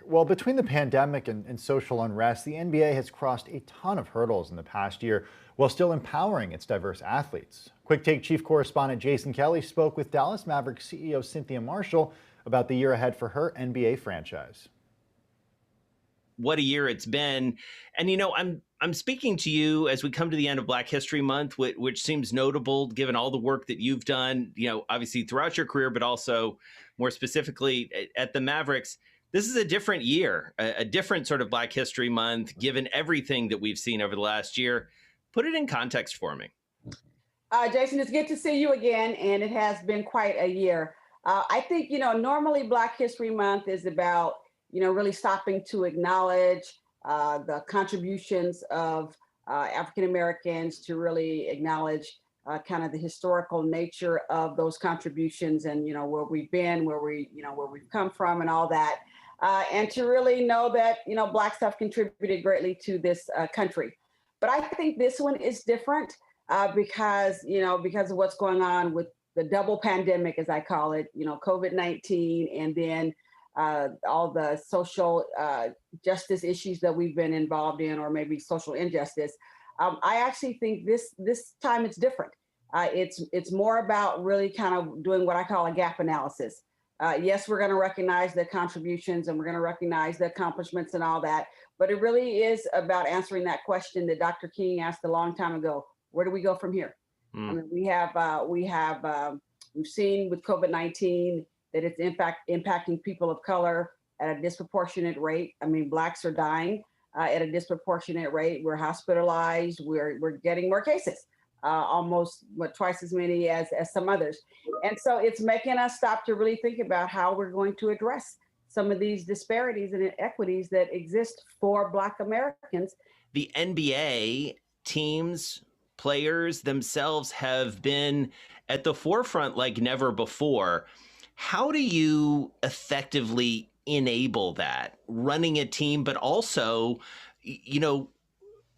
Well, between the pandemic and social unrest, the NBA has crossed a ton of hurdles in the past year while still empowering its diverse athletes. Quick Take chief correspondent Jason Kelly spoke with Dallas Mavericks CEO Cynthia Marshall about the year ahead for her NBA franchise. What a year it's been. And I'm speaking to you as we come to the end of Black History Month, which seems notable given all the work that you've done, obviously throughout your career, but also more specifically at the Mavericks. This is a different year, a different sort of Black History Month, given everything that we've seen over the last year. Put it in context for me. Jason, it's good to see you again, and it has been quite a year. I think, normally Black History Month is about, really stopping to acknowledge the contributions of African Americans, to really acknowledge kind of the historical nature of those contributions, and where we've been, where we've come from, and all that, and to really know that Blacks have contributed greatly to this country. But I think this one is different because of what's going on with the double pandemic, as I call it, COVID-19, and then all the social justice issues that we've been involved in, or maybe social injustice. I actually think this time it's different. It's more about really kind of doing what I call a gap analysis. Yes, we're going to recognize the contributions and we're going to recognize the accomplishments and all that, but it really is about answering that question that Dr. King asked a long time ago: where do we go from here? I mean, we've seen with COVID-19 that it's in fact impacting people of color at a disproportionate rate. I mean, Blacks are dying at a disproportionate rate. We're hospitalized. We're getting more cases, almost twice as many as some others. And so it's making us stop to really think about how we're going to address some of these disparities and inequities that exist for Black Americans. The NBA teams, players themselves have been at the forefront like never before. How do you effectively enable that, running a team, but also,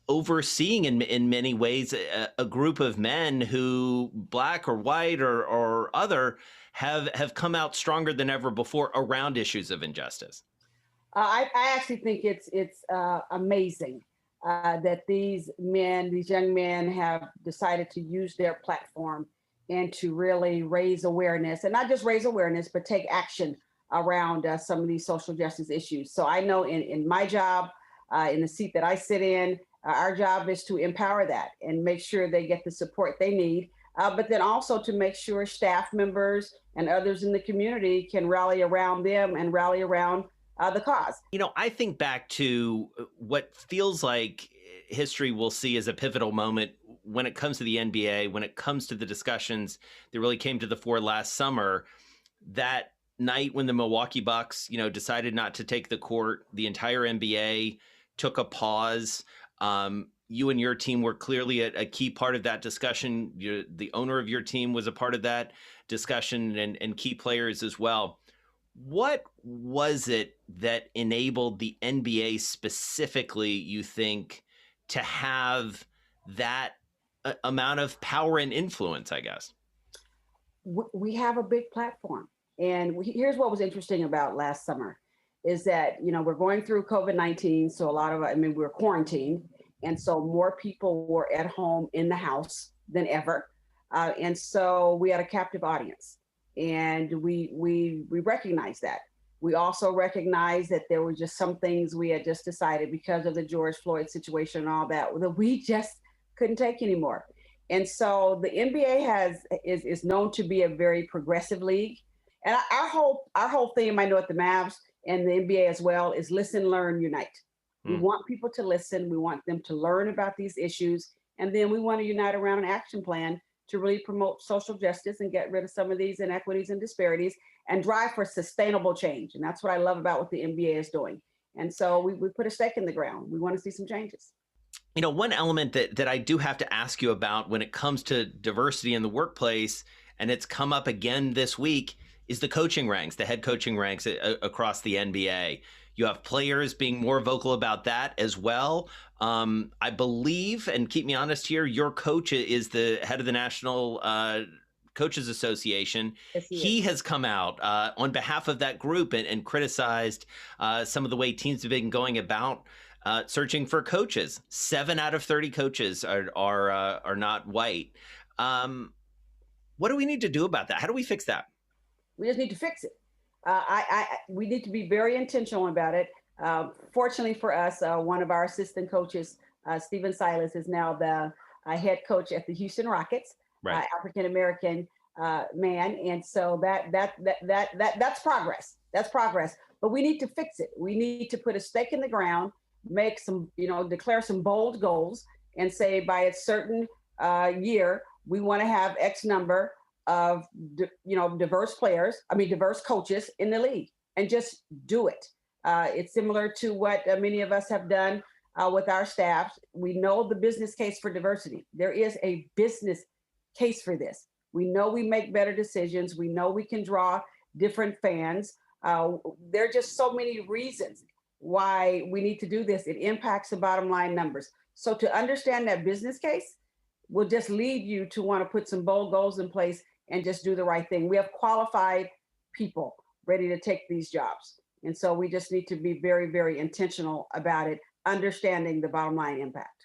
overseeing in many ways a group of men who, Black or white or other, have come out stronger than ever before around issues of injustice? I actually think it's amazing that these young men have decided to use their platform and to really raise awareness, and not just raise awareness, but take action around some of these social justice issues. So I know in my job, in the seat that I sit in, our job is to empower that and make sure they get the support they need, but then also to make sure staff members and others in the community can rally around them and rally around the cause. I think back to what feels like history will see as a pivotal moment when it comes to the NBA, when it comes to the discussions that really came to the fore last summer. That night when the Milwaukee Bucks, decided not to take the court, the entire NBA took a pause. You and your team were clearly a key part of that discussion. The owner of your team was a part of that discussion, and key players as well. What was it that enabled the NBA specifically, you think, to have that amount of power and influence, I guess? We have a big platform. And here's what was interesting about last summer is that, we're going through COVID-19. So we're quarantined. And so more people were at home in the house than ever. And so we had a captive audience. And we recognize that. We also recognize that there were just some things we had just decided because of the George Floyd situation and all that we just couldn't take anymore. And so the NBA is known to be a very progressive league. And our whole theme, I know at the Mavs and the NBA as well, is listen, learn, unite. We want people to listen. We want them to learn about these issues. And then we want to unite around an action plan to really promote social justice and get rid of some of these inequities and disparities and drive for sustainable change. And that's what I love about what the NBA is doing. And so we put a stake in the ground. We want to see some changes. One element that I do have to ask you about when it comes to diversity in the workplace, and it's come up again this week, is the coaching ranks, the head coaching ranks across the NBA. You have players being more vocal about that as well. I believe, and keep me honest here, your coach is the head of the national Coaches Association. Yes, He has come out on behalf of that group and criticized some of the way teams have been going about searching for coaches. 7 out of 30 coaches are not white. What do we need to do about that? How do we fix that? We just need to fix it. We need to be very intentional about it. Fortunately for us, one of our assistant coaches, Stephen Silas, is now the head coach at the Houston Rockets, Right. African American man, and so that's progress. That's progress. But we need to fix it. We need to put a stake in the ground, make some, declare some bold goals, and say by a certain year we want to have X number of diverse coaches in the league, and just do it. It's similar to what many of us have done with our staff. We know the business case for diversity. There is a business case for this. We know we make better decisions. We know we can draw different fans. There are just so many reasons why we need to do this. It impacts the bottom line numbers. So to understand that business case will just lead you to want to put some bold goals in place and just do the right thing. We have qualified people ready to take these jobs. And so we just need to be very, very intentional about it, understanding the bottom line impact.